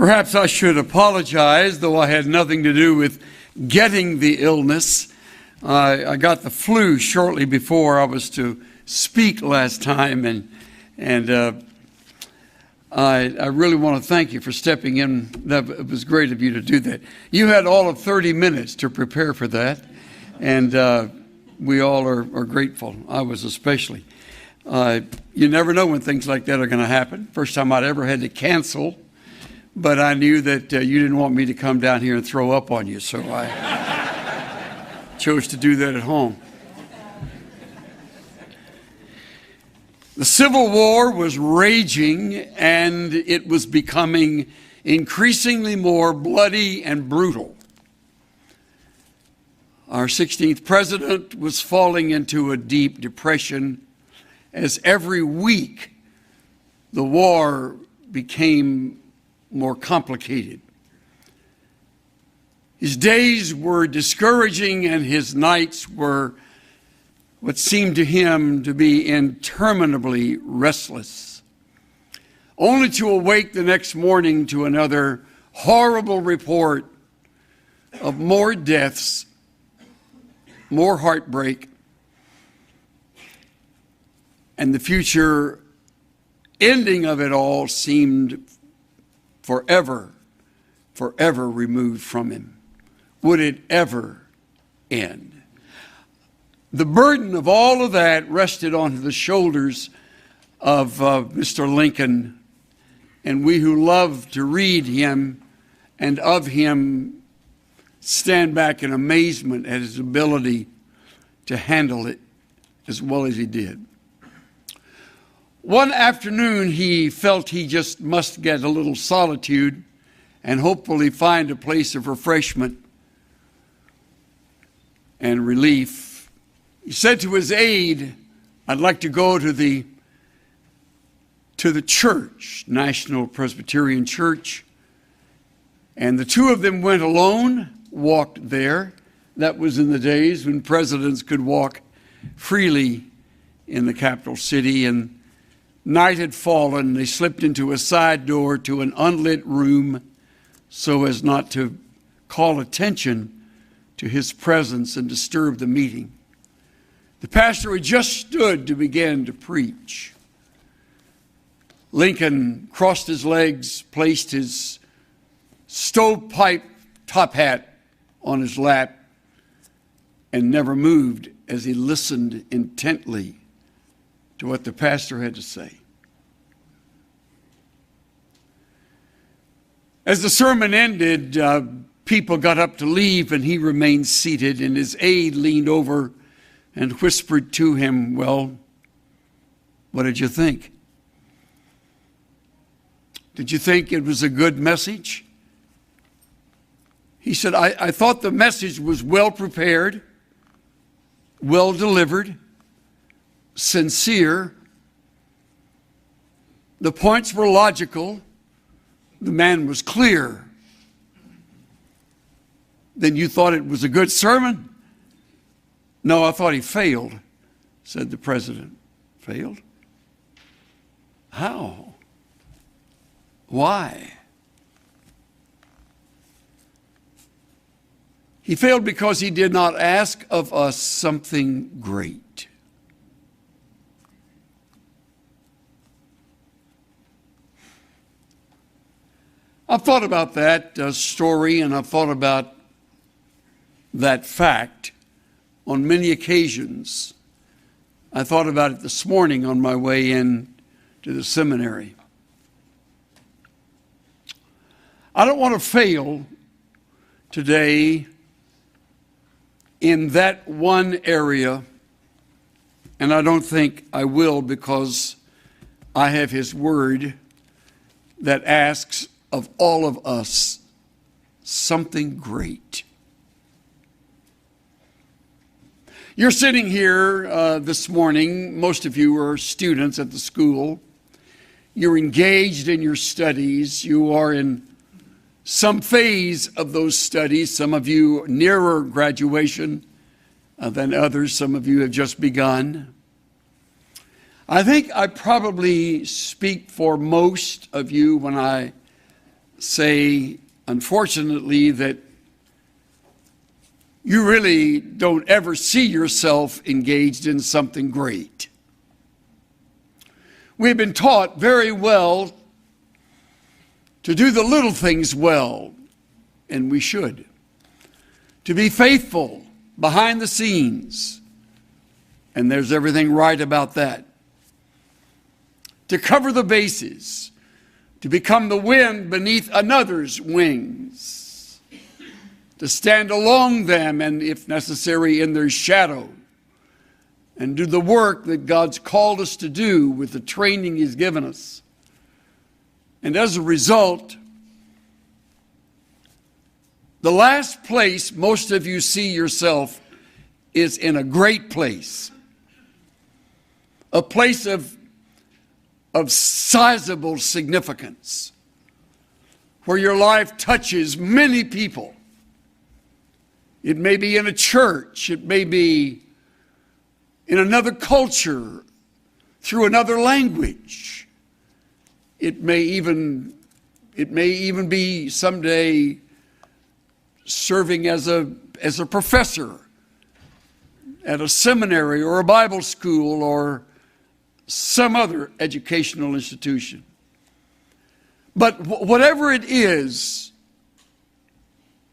Perhaps I should apologize, though I had nothing to do with getting the illness. I got the flu shortly before I was to speak last time, and I really want to thank you for stepping in. It was great of you to do that. You had all of 30 minutes to prepare for that, and we all are grateful. I was especially. You never know when things like that are going to happen. First time I'd ever had to cancel, but I knew that you didn't want me to come down here and throw up on you, so I chose to do that at home. The Civil War was raging, and it was becoming increasingly more bloody and brutal. Our 16th president was falling into a deep depression as every week the war became more complicated. His days were discouraging and his nights were what seemed to him to be interminably restless, only to awake the next morning to another horrible report of more deaths, more heartbreak, and the future ending of it all seemed forever removed from him. Would it ever end? The burden of all of that rested on the shoulders of Mr. Lincoln, and we who love to read him and of him stand back in amazement at his ability to handle it as well as he did. One afternoon, he felt he just must get a little solitude and hopefully find a place of refreshment and relief. He said to his aide, "I'd like to go to the church, National Presbyterian Church." And the two of them went alone, walked there. That was in the days when presidents could walk freely in the capital city, and night had fallen. They slipped into a side door to an unlit room so as not to call attention to his presence and disturb the meeting. The pastor had just stood to begin to preach. Lincoln crossed his legs, placed his stovepipe top hat on his lap, and never moved as he listened intently to what the pastor had to say. As the sermon ended, people got up to leave, and he remained seated, and his aide leaned over and whispered to him, "Well, what did you think? Did you think it was a good message?" He said, I thought the message was well prepared, well delivered, sincere. The points were logical. The man was clear. Then you thought it was a good sermon? No, I thought he failed, said the president. Failed? How? Why? He failed because he did not ask of us something great. I've thought about that story, and I've thought about that fact on many occasions. I thought about it this morning on my way in to the seminary. I don't want to fail today in that one area, and I don't think I will, because I have his word that asks of all of us something great. You're sitting here this morning. Most of you are students at the school. You're engaged in your studies. You are in some phase of those studies. Some of you nearer graduation than others. Some of you have just begun. I think I probably speak for most of you when I say, unfortunately, that you really don't ever see yourself engaged in something great. We've been taught very well to do the little things well, and we should. To be faithful behind the scenes, and there's everything right about that. To cover the bases, to become the wind beneath another's wings, to stand along them and, if necessary, in their shadow, and do the work that God's called us to do with the training He's given us. And as a result, the last place most of you see yourself is in a great place, a place of sizable significance, where your life touches many people. It may be in a church, it may be in another culture, through another language. It may even be someday serving as a professor at a seminary or a Bible school or some other educational institution. But whatever it is,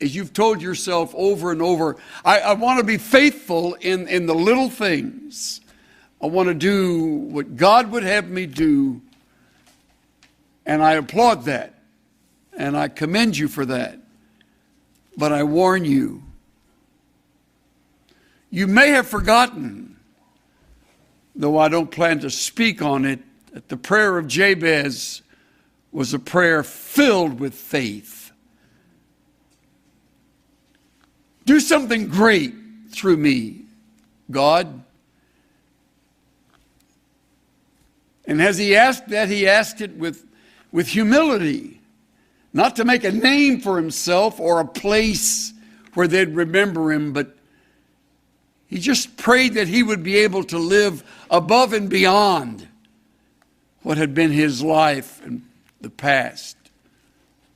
as you've told yourself over and over, I want to be faithful in the little things. I want to do what God would have me do, and I applaud that, and I commend you for that. But I warn you, you may have forgotten, though I don't plan to speak on it, that the prayer of Jabez was a prayer filled with faith. Do something great through me, God. And as he asked that, he asked it with humility, not to make a name for himself or a place where they'd remember him, but he just prayed that he would be able to live above and beyond what had been his life in the past,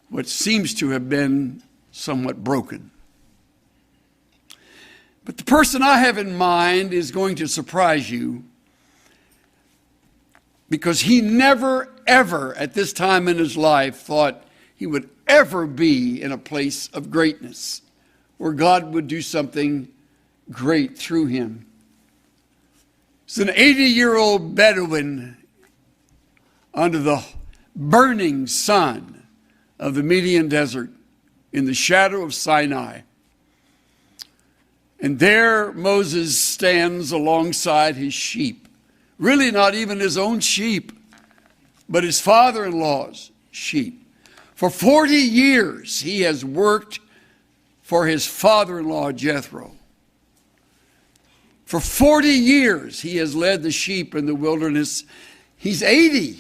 what seems to have been somewhat broken. But the person I have in mind is going to surprise you, because he never, ever at this time in his life thought he would ever be in a place of greatness where God would do something great through him. It's an 80-year-old Bedouin under the burning sun of the Median desert in the shadow of Sinai. And there Moses stands alongside his sheep. Really not even his own sheep, but his father-in-law's sheep. For 40 years he has worked for his father-in-law Jethro. For 40 years he has led the sheep in the wilderness. He's 80.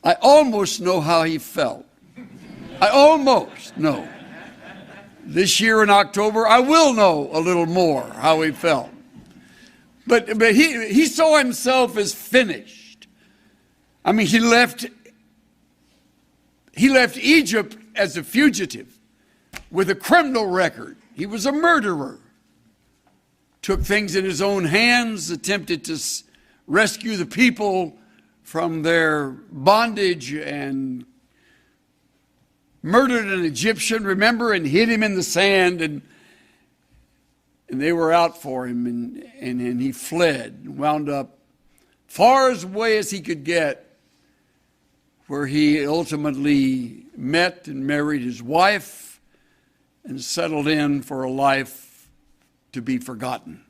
I almost know how he felt. I almost know. This year in October, I will know a little more how he felt. But he saw himself as finished. I mean, he left Egypt as a fugitive with a criminal record. He was a murderer. Took things in his own hands, attempted to rescue the people from their bondage, and murdered an Egyptian, remember, and hid him in the sand, and they were out for him, and he fled and wound up far as away as he could get, where he ultimately met and married his wife and settled in for a life to be forgotten.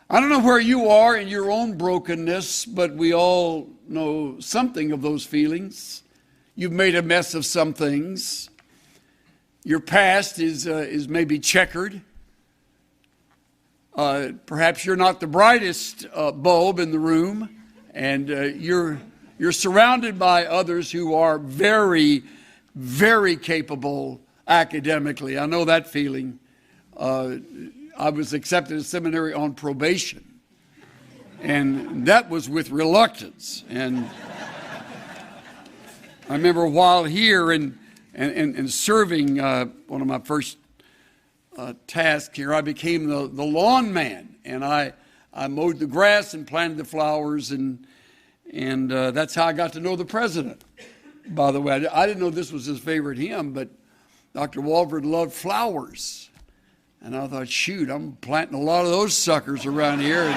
I don't know where you are in your own brokenness, but we all know something of those feelings. You've made a mess of some things. Your past is maybe checkered. Perhaps you're not the brightest bulb in the room, and you're surrounded by others who are very, very capable academically. I know that feeling. I was accepted to seminary on probation, and that was with reluctance. And I remember while here and serving, one of my first tasks here, I became the lawn man, and I mowed the grass and planted the flowers, and that's how I got to know the president. By the way, I didn't know this was his favorite hymn, but Dr. Walford loved flowers. And I thought, shoot, I'm planting a lot of those suckers around here. And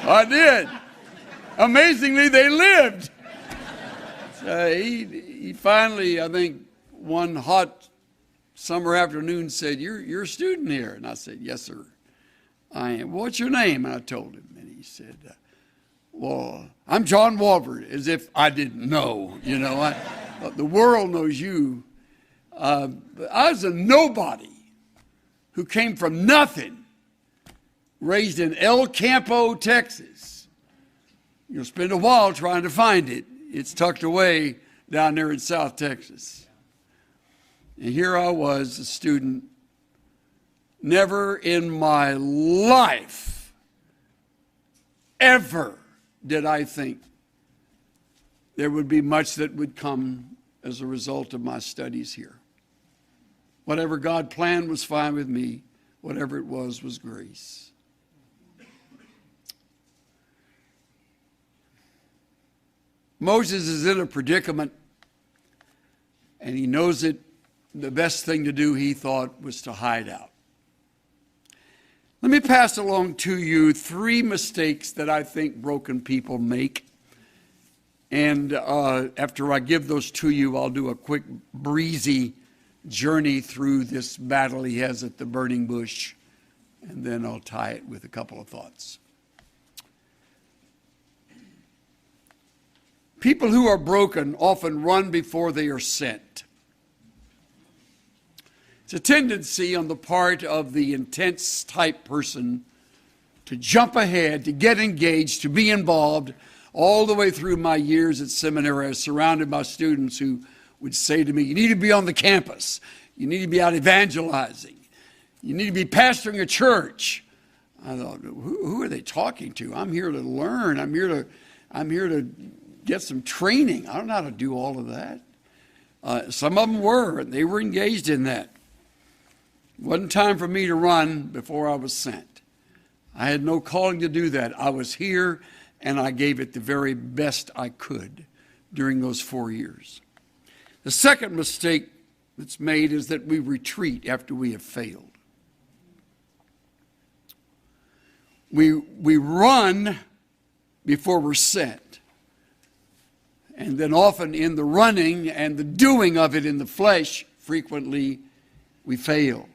I did. Amazingly, they lived. So he finally, I think, one hot summer afternoon said, you're a student here. And I said, yes, sir, I am. What's your name? And I told him. And he said, well, I'm John Walford, as if I didn't know. You know, the world knows you. But I was a nobody who came from nothing, raised in El Campo, Texas. You'll spend a while trying to find it. It's tucked away down there in South Texas. And here I was, a student. Never in my life ever did I think there would be much that would come as a result of my studies here. Whatever God planned was fine with me. Whatever it was grace. Moses is in a predicament, and he knows it. The best thing to do, he thought, was to hide out. Let me pass along to you 3 mistakes that I think broken people make. And after I give those to you, I'll do a quick, breezy journey through this battle he has at the burning bush, and then I'll tie it with a couple of thoughts. People who are broken often run before they are sent. It's a tendency on the part of the intense type person to jump ahead, to get engaged, to be involved. All the way through my years at seminary, I was surrounded by students who would say to me, you need to be on the campus. You need to be out evangelizing. You need to be pastoring a church. I thought, who are they talking to? I'm here to learn. I'm here to get some training. I don't know how to do all of that. Some of them were, and they were engaged in that. It wasn't time for me to run before I was sent. I had no calling to do that. I was here, and I gave it the very best I could during those 4 years. The second mistake that's made is that we retreat after we have failed. We run before we're sent. And then often in the running and the doing of it in the flesh, frequently we fail.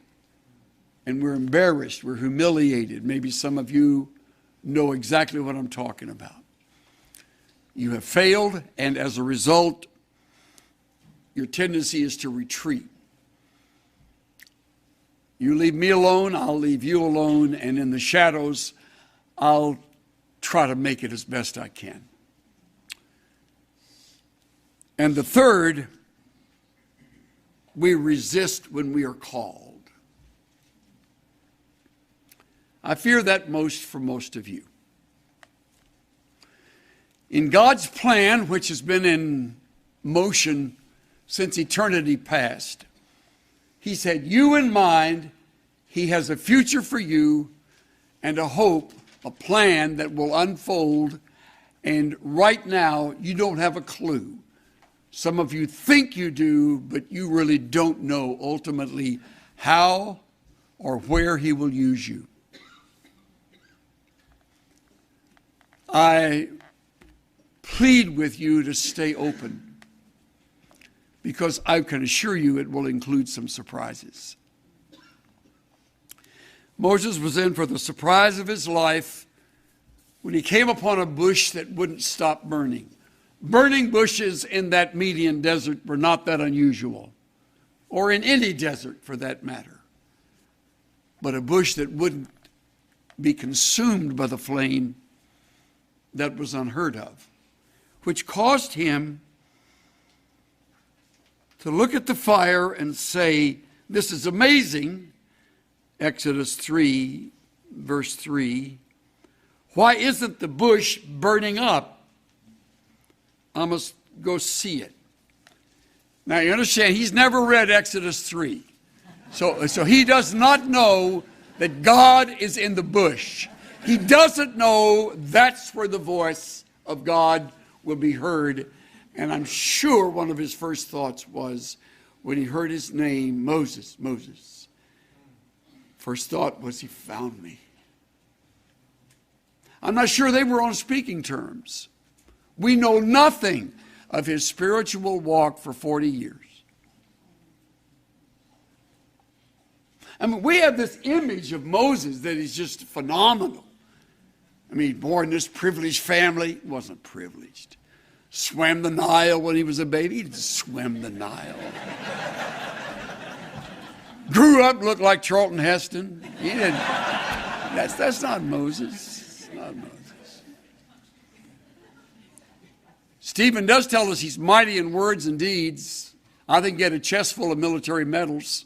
And we're embarrassed, we're humiliated. Maybe some of you know exactly what I'm talking about. You have failed, and as a result, your tendency is to retreat. You leave me alone, I'll leave you alone, and in the shadows, I'll try to make it as best I can. And the third, we resist when we are called. I fear that most for most of you. In God's plan, which has been in motion since eternity past, He's had you in mind. He has a future for you and a hope, a plan that will unfold. And right now, you don't have a clue. Some of you think you do, but you really don't know ultimately how or where He will use you. I plead with you to stay open, because I can assure you it will include some surprises. Moses was in for the surprise of his life when he came upon a bush that wouldn't stop burning. Burning bushes in that Median desert were not that unusual, or in any desert for that matter. But a bush that wouldn't be consumed by the flame, that was unheard of, which caused him to look at the fire and say, this is amazing. Exodus 3, verse 3. Why isn't the bush burning up? I must go see it. Now you understand, he's never read Exodus 3. So he does not know that God is in the bush. He doesn't know that's where the voice of God will be heard. And I'm sure one of his first thoughts was, when he heard his name, Moses, Moses, first thought was, he found me. I'm not sure they were on speaking terms. We know nothing of his spiritual walk for 40 years. I mean, we have this image of Moses that is just phenomenal. I mean, born in this privileged family, wasn't privileged. Swam the Nile when he was a baby. He just swam the Nile. Grew up, looked like Charlton Heston. He didn't. That's not Moses. It's not Moses. Stephen does tell us he's mighty in words and deeds. I think he had a chest full of military medals.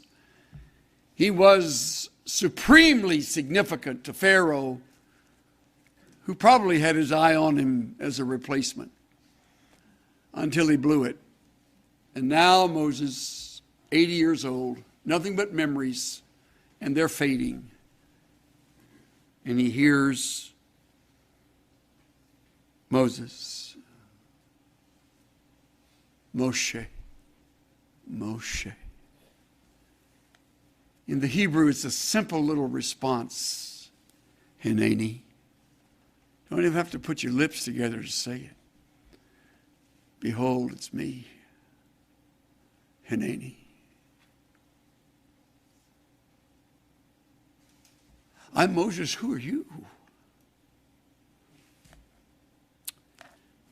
He was supremely significant to Pharaoh, who probably had his eye on him as a replacement until he blew it. And now Moses, 80 years old, nothing but memories, and they're fading. And he hears Moses, Moshe, Moshe. In the Hebrew, it's a simple little response, Hineni. Don't even have to put your lips together to say it. Behold, it's me, Hineni. I'm Moses, who are you?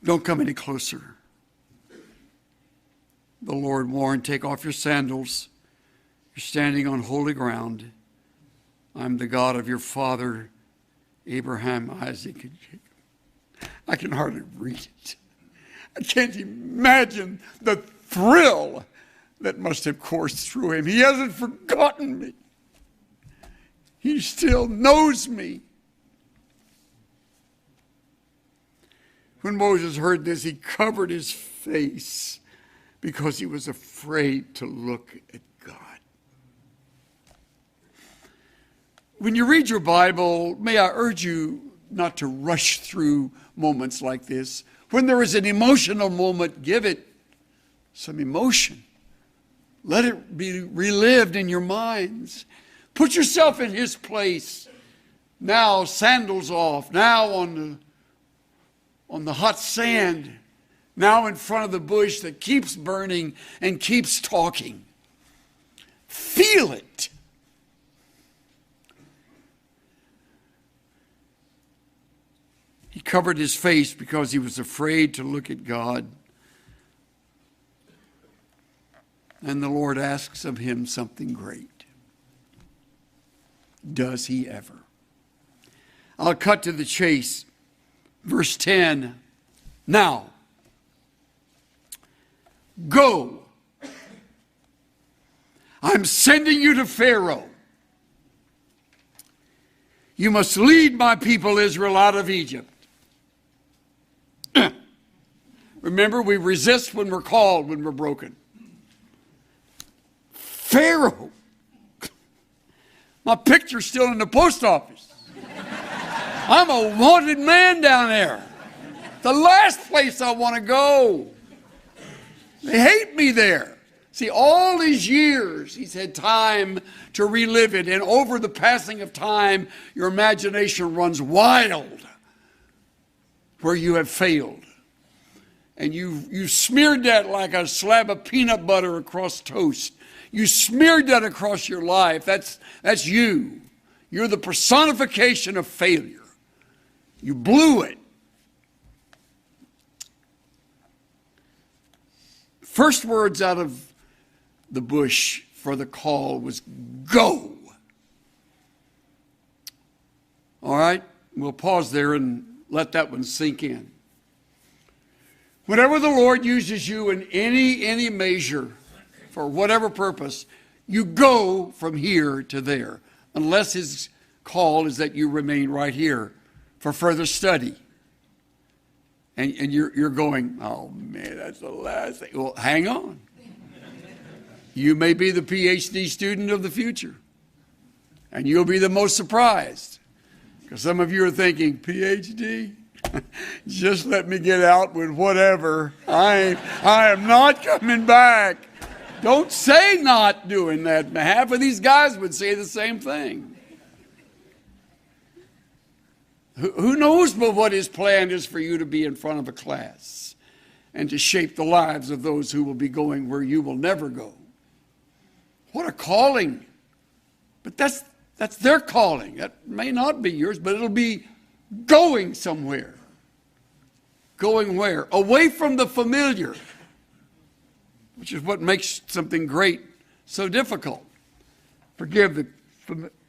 Don't come any closer. The Lord warned, take off your sandals. You're standing on holy ground. I'm the God of your father, Abraham, Isaac, and Jacob. I can hardly read it. I can't imagine the thrill that must have coursed through him. He hasn't forgotten me. He still knows me. When Moses heard this, he covered his face because he was afraid to look at God. When you read your Bible, may I urge you not to rush through moments like this. When there is an emotional moment, give it some emotion. Let it be relived in your minds. Put yourself in his place. Now, sandals off. Now on the hot sand. Now in front of the bush that keeps burning and keeps talking. Feel it. He covered his face because he was afraid to look at God. And the Lord asks of him something great. Does he ever? I'll cut to the chase. Verse 10. Now, go. I'm sending you to Pharaoh. You must lead my people Israel out of Egypt. Remember, we resist when we're called, when we're broken. Pharaoh. My picture's still in the post office. I'm a wanted man down there. The last place I want to go. They hate me there. See, all these years, he's had time to relive it. And over the passing of time, your imagination runs wild where you have failed. And you smeared that like a slab of peanut butter across toast. You smeared that across your life. That's you. You're the personification of failure. You blew it. First words out of the bush for the call was go. All right, we'll pause there and let that one sink in. Whenever the Lord uses you in any measure, for whatever purpose, you go from here to there, unless his call is that you remain right here for further study. And you're going, oh man, that's the last thing. Well, hang on. You may be the PhD student of the future. And you'll be the most surprised. Because some of you are thinking, PhD? Just let me get out with whatever. I am not coming back. Don't say not doing that. Half of these guys would say the same thing. Who knows but what his plan is for you to be in front of a class and to shape the lives of those who will be going where you will never go. What a calling. But that's their calling. That may not be yours, but it'll be going somewhere. Going where? Away from the familiar, which is what makes something great so difficult. Forgive the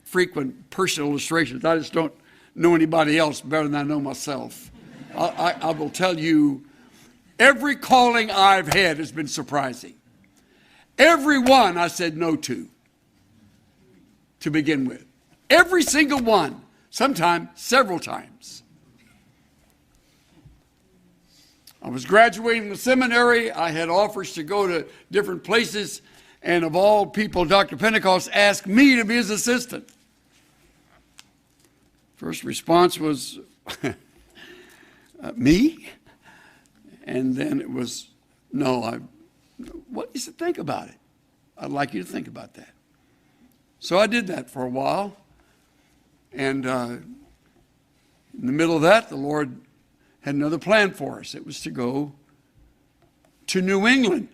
frequent personal illustrations. I just don't know anybody else better than I know myself. I will tell you, every calling I've had has been surprising. Every one I said no to begin with. Every single one, sometimes several times. I was graduating the seminary. I had offers to go to different places. And of all people, Dr. Pentecost asked me to be his assistant. First response was, me? And then it was, no, what? He said, think about it. I'd like you to think about that. So I did that for a while. And in the middle of that, the Lord had another plan for us. It was to go to New England.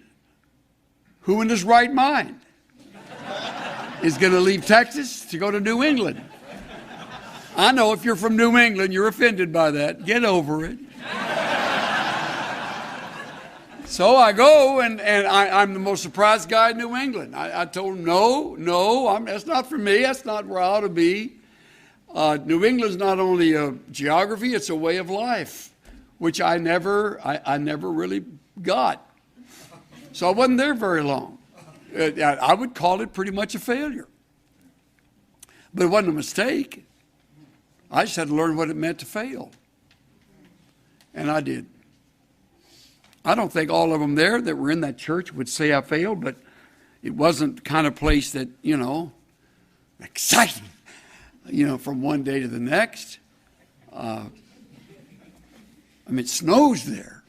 Who in his right mind is going to leave Texas to go to New England? I know if you're from New England, you're offended by that. Get over it. So I go, and I'm the most surprised guy in New England. I told him, no, that's not for me. That's not where I ought to be. New England's not only a geography, it's a way of life, which I never really got. So I wasn't there very long. I would call it pretty much a failure. But it wasn't a mistake. I just had to learn what it meant to fail. And I did. I don't think all of them there that were in that church would say I failed, but it wasn't the kind of place that, exciting, from one day to the next. It snows there.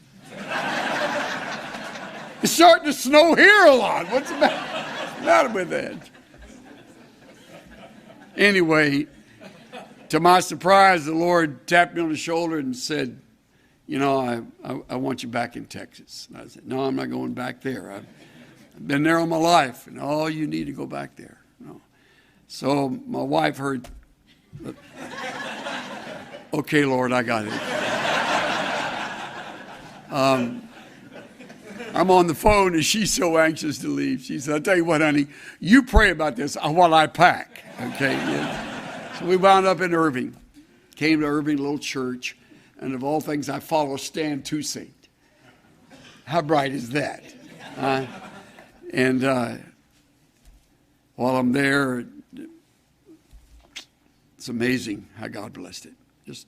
It's starting to snow here a lot. What's the matter with that? Anyway, to my surprise, the Lord tapped me on the shoulder and said, I want you back in Texas. And I said, no, I'm not going back there. I've been there all my life, and you need to go back there. No. So my wife heard, okay, Lord, I got it. I'm on the phone, and she's so anxious to leave. She said, I'll tell you what, honey, you pray about this while I pack. Okay? Yeah. So we wound up in Irving. Came to Irving, little church. And of all things, I follow Stan Toussaint. How bright is that? And while I'm there, it's amazing how God blessed it. Just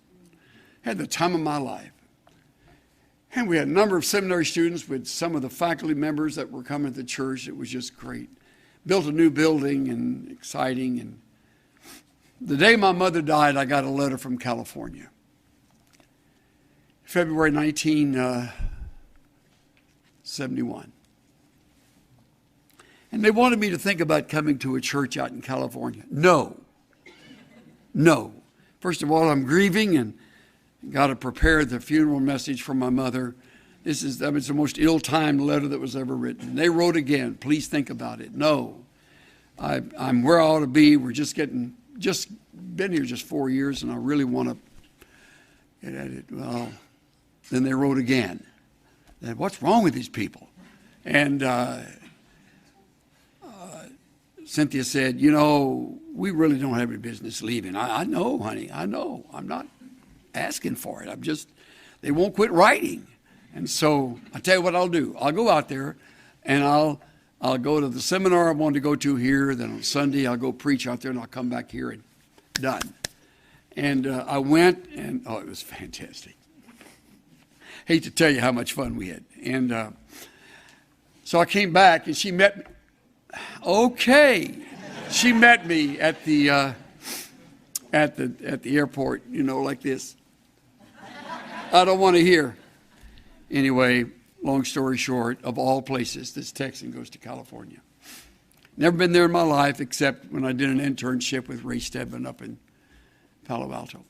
had the time of my life. And we had a number of seminary students with some of the faculty members that were coming to the church. It was just great. Built a new building and exciting. And the day my mother died, I got a letter from California. February 1971. And they wanted me to think about coming to a church out in California. No. First of all, I'm grieving and got to prepare the funeral message for my mother. It's the most ill-timed letter that was ever written. They wrote again, please think about it. No. I'm where I ought to be. We're just been here just 4 years, and I really want to get at it. Well, then they wrote again. What's wrong with these people? And Cynthia said, we really don't have any business leaving. I know, honey. I know. I'm not asking for it. They won't quit writing. And so I tell you what I'll do. I'll go out there, and I'll go to the seminar I wanted to go to here. Then on Sunday, I'll go preach out there, and I'll come back here and done. And I went, and it was fantastic. hate to tell you how much fun we had. And so I came back, and she met me. Okay. She met me at the airport, like this. I don't want to hear. Anyway, long story short, of all places, this Texan goes to California. Never been there in my life except when I did an internship with Ray Stedman up in Palo Alto.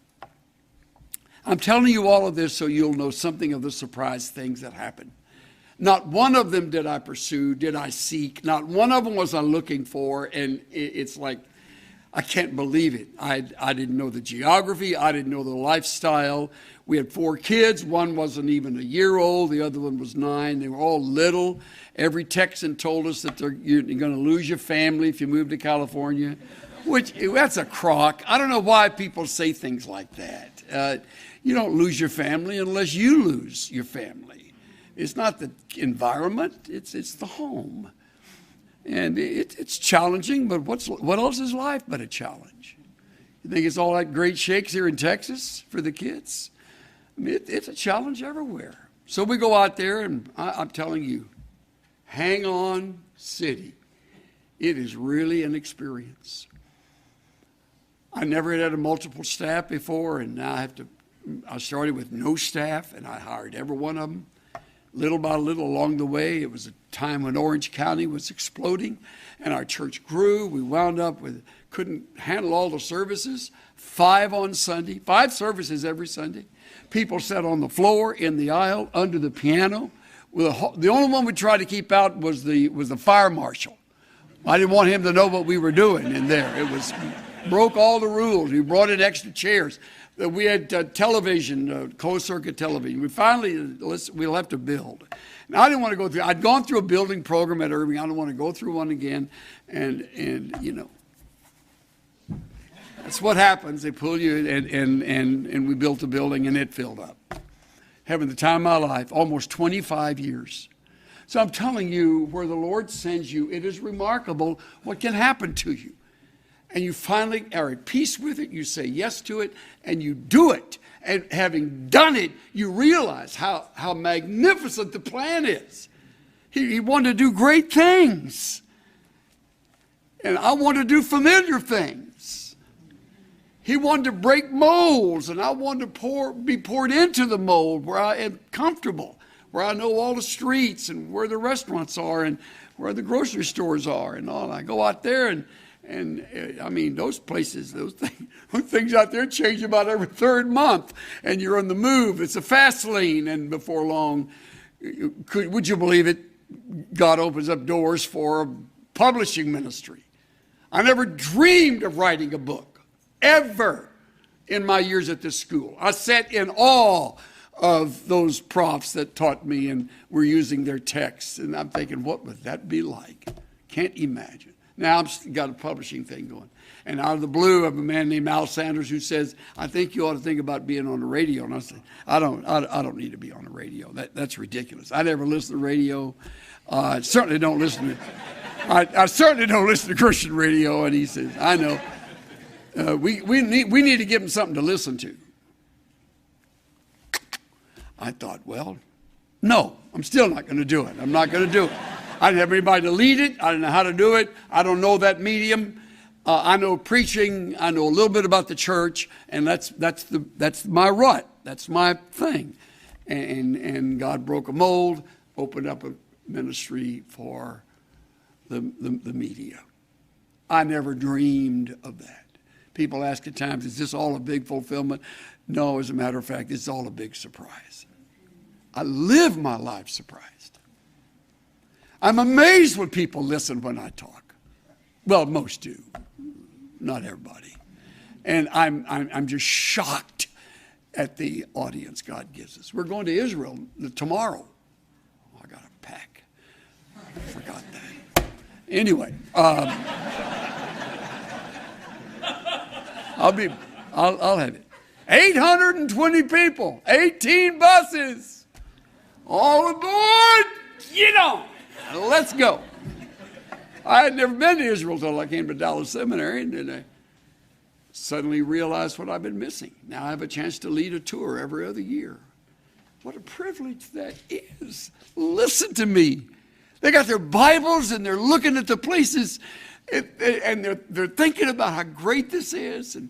I'm telling you all of this so you'll know something of the surprise things that happened. Not one of them did I pursue, did I seek. Not one of them was I looking for, and it's like, I can't believe it. I didn't know the geography. I didn't know the lifestyle. We had 4 kids. One wasn't even a year old. The other one was 9. They were all little. Every Texan told us that you're going to lose your family if you move to California, which that's a crock. I don't know why people say things like that. You don't lose your family unless you lose your family. It's not the environment. It's the home. And it's challenging, but what else is life but a challenge? You think it's all like great shakes here in Texas for the kids? I mean, it's a challenge everywhere. So we go out there, and I'm telling you, hang on, city. It is really an experience. I never had a multiple staff before, and now I started with no staff, and I hired every one of them. Little by little along the way, it was a time when Orange County was exploding, and our church grew. We wound up couldn't handle all the services, 5 on Sunday, 5 services every Sunday. People sat on the floor, in the aisle, under the piano. The only one we tried to keep out was the fire marshal. I didn't want him to know what we were doing in there. Broke all the rules. We brought in extra chairs. We had television, closed-circuit television. We'll have to build. And I didn't want to go through. I'd gone through a building program at Irving. I don't want to go through one again. And that's what happens. They pull you, and we built a building, and it filled up. Having the time of my life, almost 25 years. So I'm telling you, where the Lord sends you, it is remarkable what can happen to you. And you finally are at peace with it, you say yes to it, and you do it. And having done it, you realize how magnificent the plan is. He wanted to do great things. And I wanted to do familiar things. He wanted to break molds, and I wanted to be poured into the mold where I am comfortable, where I know all the streets and where the restaurants are and where the grocery stores are and all. I go out there and I mean, those places, those things out there change about every 3rd month, and you're on the move. It's a fast lane, and before long, would you believe it? God opens up doors for a publishing ministry. I never dreamed of writing a book, ever, in my years at this school. I sat in awe of those profs that taught me and were using their texts, and I'm thinking, what would that be like? Can't imagine. Now I've got a publishing thing going. And out of the blue, I have a man named Al Sanders who says, I think you ought to think about being on the radio. And I said, I don't need to be on the radio. That's ridiculous. I never listen to radio. I certainly don't listen to Christian radio. And he says, I know. We need to give him something to listen to. I thought, well, no, I'm still not going to do it. I'm not going to do it. I didn't have anybody to lead it. I didn't know how to do it. I don't know that medium. I know preaching. I know a little bit about the church, and that's my rut. That's my thing. And God broke a mold, opened up a ministry for the media. I never dreamed of that. People ask at times, is this all a big fulfillment? No, as a matter of fact, it's all a big surprise. I live my life surprised. I'm amazed when people listen when I talk. Well, most do. Not everybody. And I'm just shocked at the audience God gives us. We're going to Israel tomorrow. Oh, I got to pack. I forgot that. Anyway, I'll have it. 820 people, 18 buses, all aboard. Get on. Let's go. I had never been to Israel until I came to Dallas Seminary, and then I suddenly realized what I've been missing. Now I have a chance to lead a tour every other year. What a privilege that is. Listen to me. They got their Bibles and they're looking at the places and they're thinking about how great this is. And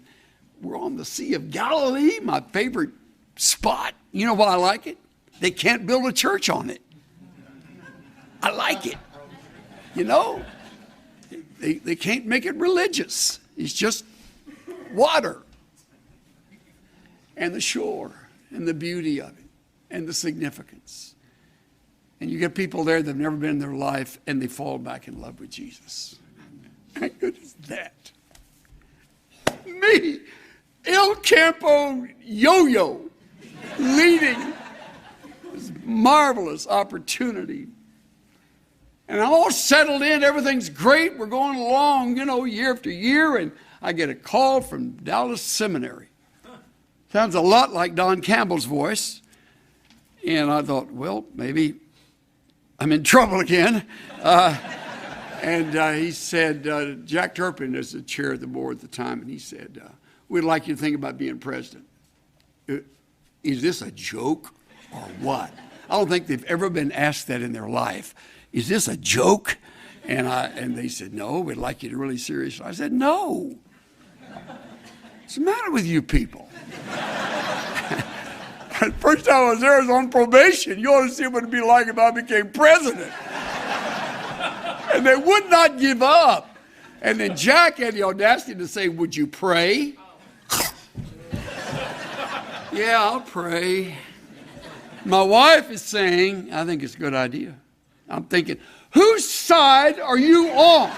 we're on the Sea of Galilee, my favorite spot. You know why I like it? They can't build a church on it. I like it. You know, they can't make it religious. It's just water and the shore and the beauty of it and the significance. And you get people there that have never been in their life and they fall back in love with Jesus. How good is that? Me, El Campo Yo-Yo, leading this marvelous opportunity. And I'm all settled in. Everything's great. We're going along, year after year. And I get a call from Dallas Seminary. Sounds a lot like Don Campbell's voice. And I thought, well, maybe I'm in trouble again. And he said, Jack Turpin is the chair of the board at the time. And he said, we'd like you to think about being president. Is this a joke or what? I don't think they've ever been asked that in their life. Is this a joke? And they said, no, we'd like you to really seriously. I said, no. What's the matter with you people? The first time I was there, I was on probation. You ought to see what it'd be like if I became president. And they would not give up. And then Jack had the audacity to say, would you pray? Yeah, I'll pray. My wife is saying, I think it's a good idea. I'm thinking, whose side are you on?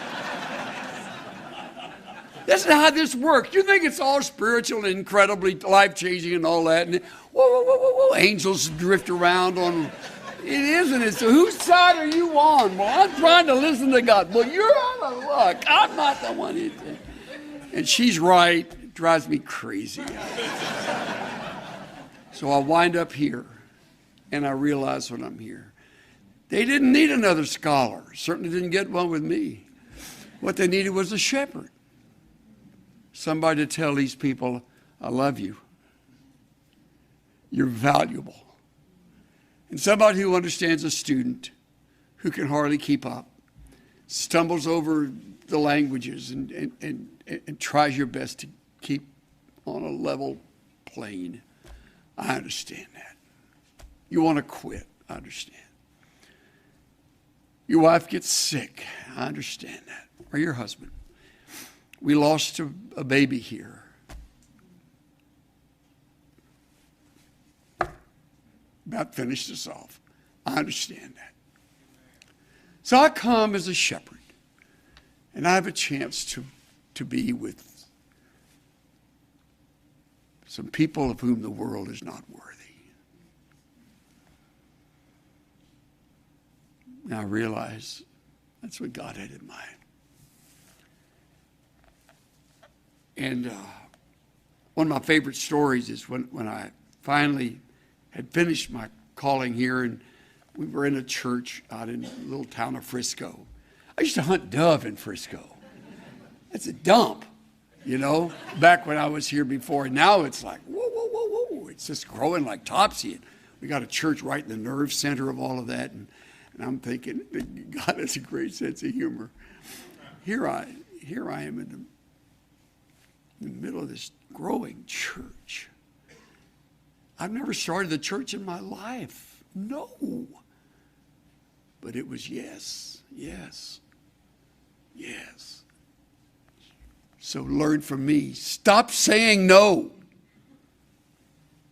That's not how this works. You think it's all spiritual and incredibly life-changing and all that. And whoa, angels drift around on. It isn't. It's whose side are you on? Well, I'm trying to listen to God. Well, you're out of luck. I'm not the one who did. And she's right. It drives me crazy. So I wind up here, and I realize when I'm here, they didn't need another scholar. Certainly didn't get one with me. What they needed was a shepherd. Somebody to tell these people, I love you. You're valuable. And somebody who understands a student who can hardly keep up, stumbles over the languages and tries your best to keep on a level plane. I understand that. You want to quit. I understand. Your wife gets sick. I understand that. Or your husband. We lost a baby here. About finished us off. I understand that. So I come as a shepherd, and I have a chance to be with some people of whom the world is not worthy. And I realize that's what God had in mind. And one of my favorite stories is when I finally had finished my calling here, and we were in a church out in the little town of Frisco. I used to hunt dove in Frisco. It's a dump, back when I was here before. And now it's like, whoa. It's just growing like topsy. And we got a church right in the nerve center of all of that. And I'm thinking, God has a great sense of humor. Here I am in the middle of this growing church. I've never started a church in my life. No. But it was yes. So learn from me. Stop saying no.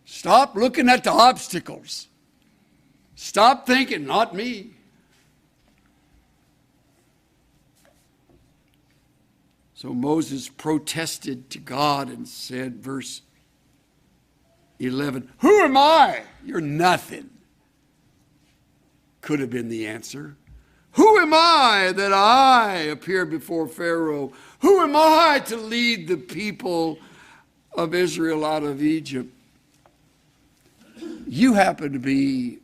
Stop looking at the obstacles. Stop thinking, not me. So Moses protested to God and said, verse 11, who am I? You're nothing. Could have been the answer. Who am I that I appear before Pharaoh? Who am I to lead the people of Israel out of Egypt? You happen to be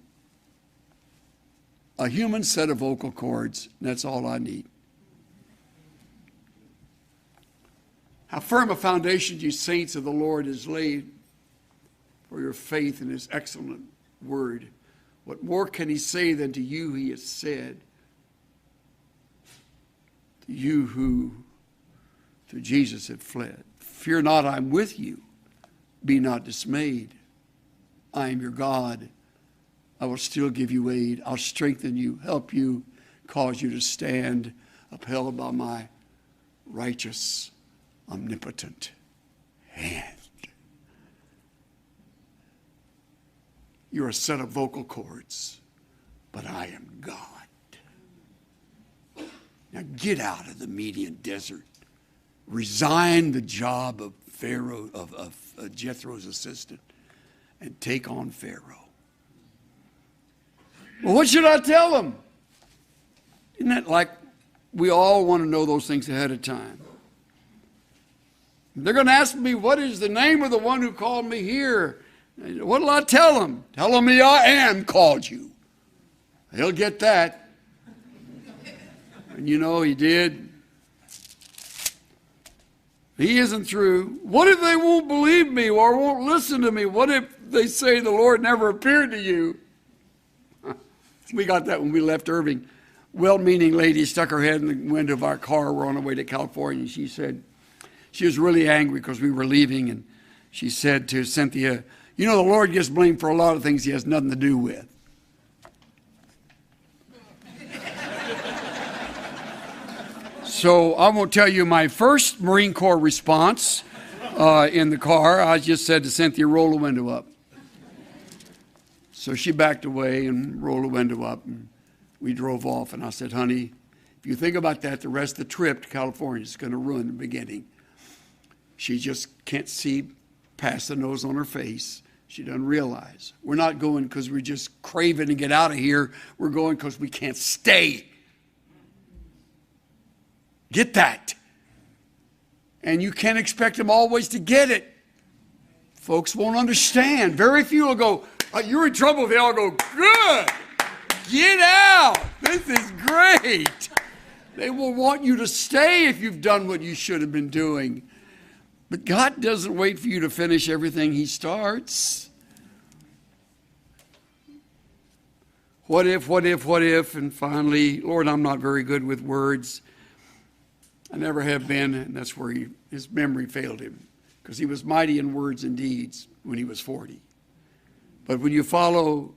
a human set of vocal cords, and that's all I need. How firm a foundation, you saints of the Lord, is laid for your faith in his excellent word. What more can he say than to you he has said? To you who to Jesus have fled. Fear not, I'm with you. Be not dismayed. I am your God. I will still give you aid. I'll strengthen you, help you, cause you to stand upheld by my righteous, omnipotent hand. You're a set of vocal cords, but I am God. Now get out of the Median desert. Resign the job of Pharaoh, of Jethro's assistant, and take on Pharaoh. Well, what should I tell them? Isn't that like we all want to know those things ahead of time? They're going to ask me, what is the name of the one who called me here? What will I tell them? Tell them I am called you. He'll get that. And you know he did. He isn't through. What if they won't believe me or won't listen to me? What if they say the Lord never appeared to you? We got that when we left Irving. Well-meaning lady stuck her head in the window of our car. We're on our way to California. And she said, she was really angry because we were leaving. And she said to Cynthia, you know, the Lord gets blamed for a lot of things he has nothing to do with. So I won't tell you my first Marine Corps response in the car. I just said to Cynthia, roll the window up. So she backed away and rolled the window up, and we drove off. And I said, honey, if you think about that, the rest of the trip to California is going to ruin the beginning. She just can't see past the nose on her face. She doesn't realize. We're not going because we're just craving to get out of here. We're going because we can't stay. Get that. And you can't expect them always to get it. Folks won't understand. Very few will go, you're in trouble. They all go, good. Get out. This is great. They will want you to stay if you've done what you should have been doing. But God doesn't wait for you to finish everything he starts. What if, what if, what if? And finally, Lord, I'm not very good with words. I never have been, and that's where his memory failed him, because he was mighty in words and deeds when he was 40. But when you follow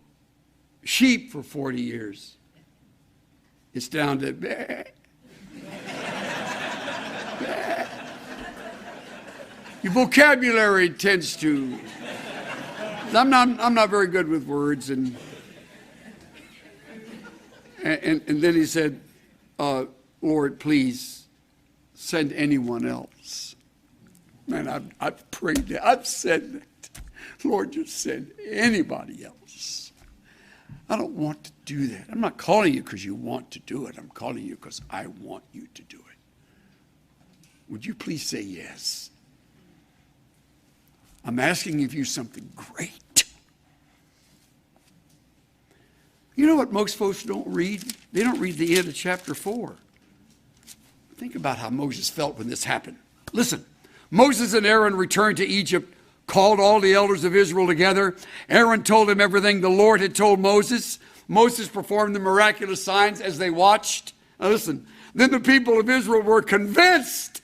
sheep for 40 years, it's down to bah, bah. Your vocabulary tends to. I'm not very good with words, and then he said, Lord, please send anyone else. Man, I've prayed that. I've said that. Lord, just send anybody else. I don't want to do that. I'm not calling you because you want to do it. I'm calling you because I want you to do it. Would you please say yes? I'm asking of you something great. You know what most folks don't read? They don't read the end of chapter 4. Think about how Moses felt when this happened. Listen, Moses and Aaron returned to Egypt, called all the elders of Israel together. Aaron told them everything the Lord had told Moses. Moses performed the miraculous signs as they watched. Now listen, then the people of Israel were convinced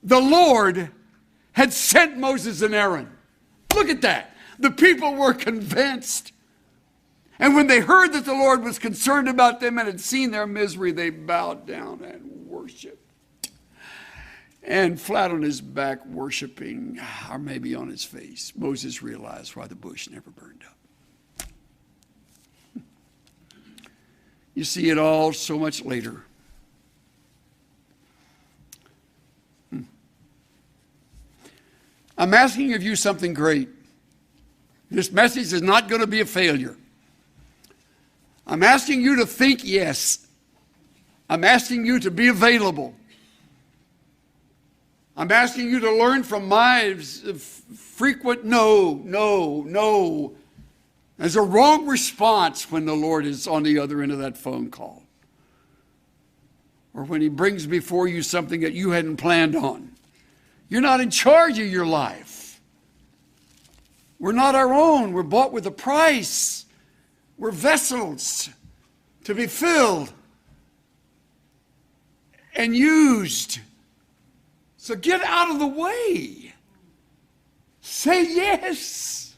the Lord had sent Moses and Aaron. Look at that. The people were convinced. And when they heard that the Lord was concerned about them and had seen their misery, they bowed down and worshiped. And flat on his back worshiping, or maybe on his face, Moses realized why the bush never burned up. You see it all so much later. I'm asking of you something great. This message is not going to be a failure. I'm asking you to think yes. I'm asking you to be available. I'm asking you to learn from my frequent no. There's a wrong response when the Lord is on the other end of that phone call. Or when he brings before you something that you hadn't planned on. You're not in charge of your life. We're not our own. We're bought with a price. We're vessels to be filled and used. So get out of the way. Say yes.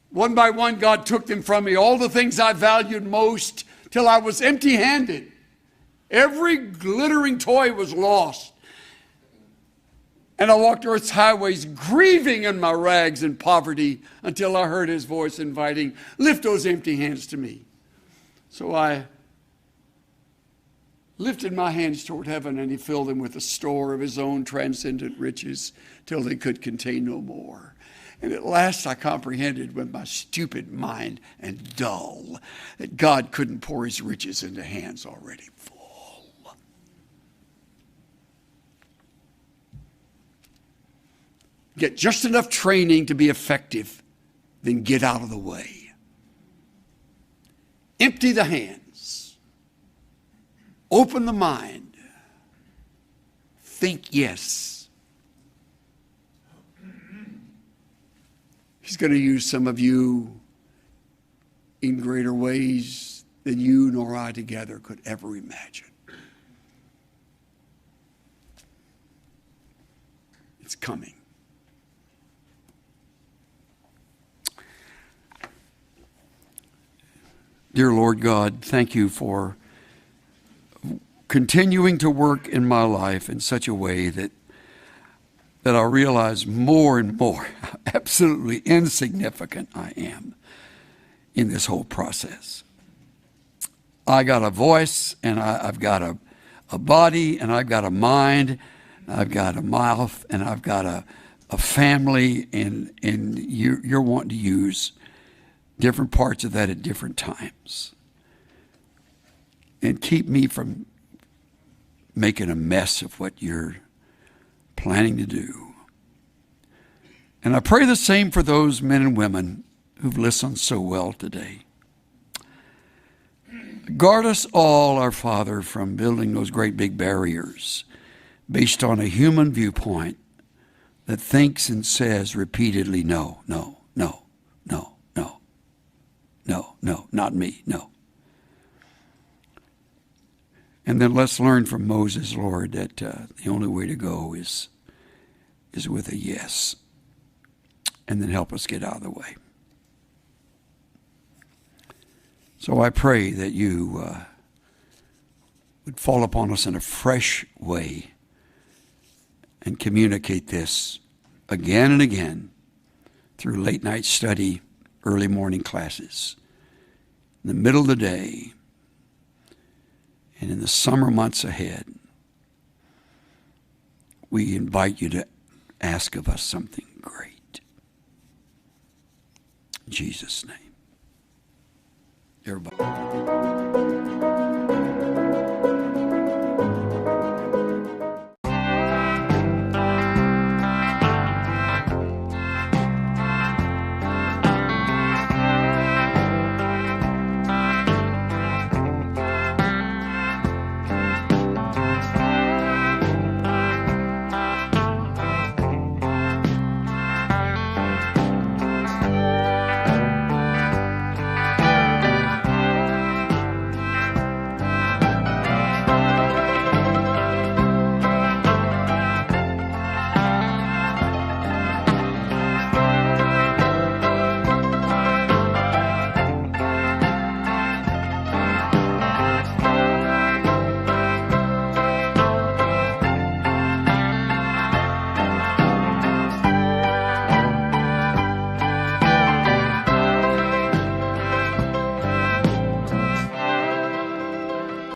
One by one, God took them from me, all the things I valued most, till I was empty-handed. Every glittering toy was lost. And I walked earth's highways, grieving in my rags and poverty, until I heard his voice inviting, lift those empty hands to me. So I lifted my hands toward heaven, and he filled them with a store of his own transcendent riches, till they could contain no more. And at last I comprehended with my stupid mind and dull that God couldn't pour his riches into hands already full. Get just enough training to be effective, then get out of the way. Empty the hands. Open the mind. Think yes. He's going to use some of you in greater ways than you nor I together could ever imagine. It's coming. Dear Lord God, thank you for continuing to work in my life in such a way that I realize more and more how absolutely insignificant I am in this whole process. I got a voice, and I've got a body, and I've got a mind, I've got a mouth, and I've got a family, and you're wanting to use different parts of that at different times. And keep me from making a mess of what you're planning to do. And I pray the same for those men and women who've listened so well today. Guard us all, our Father, from building those great big barriers based on a human viewpoint that thinks and says repeatedly, no, no, no, no, no, no, no, not me, no. And then let's learn from Moses, Lord, that the only way to go is with a yes. And then help us get out of the way. So I pray that you would fall upon us in a fresh way and communicate this again and again through late night study, early morning classes, in the middle of the day, and in the summer months ahead. We invite you to ask of us something great. In Jesus' name. Everybody.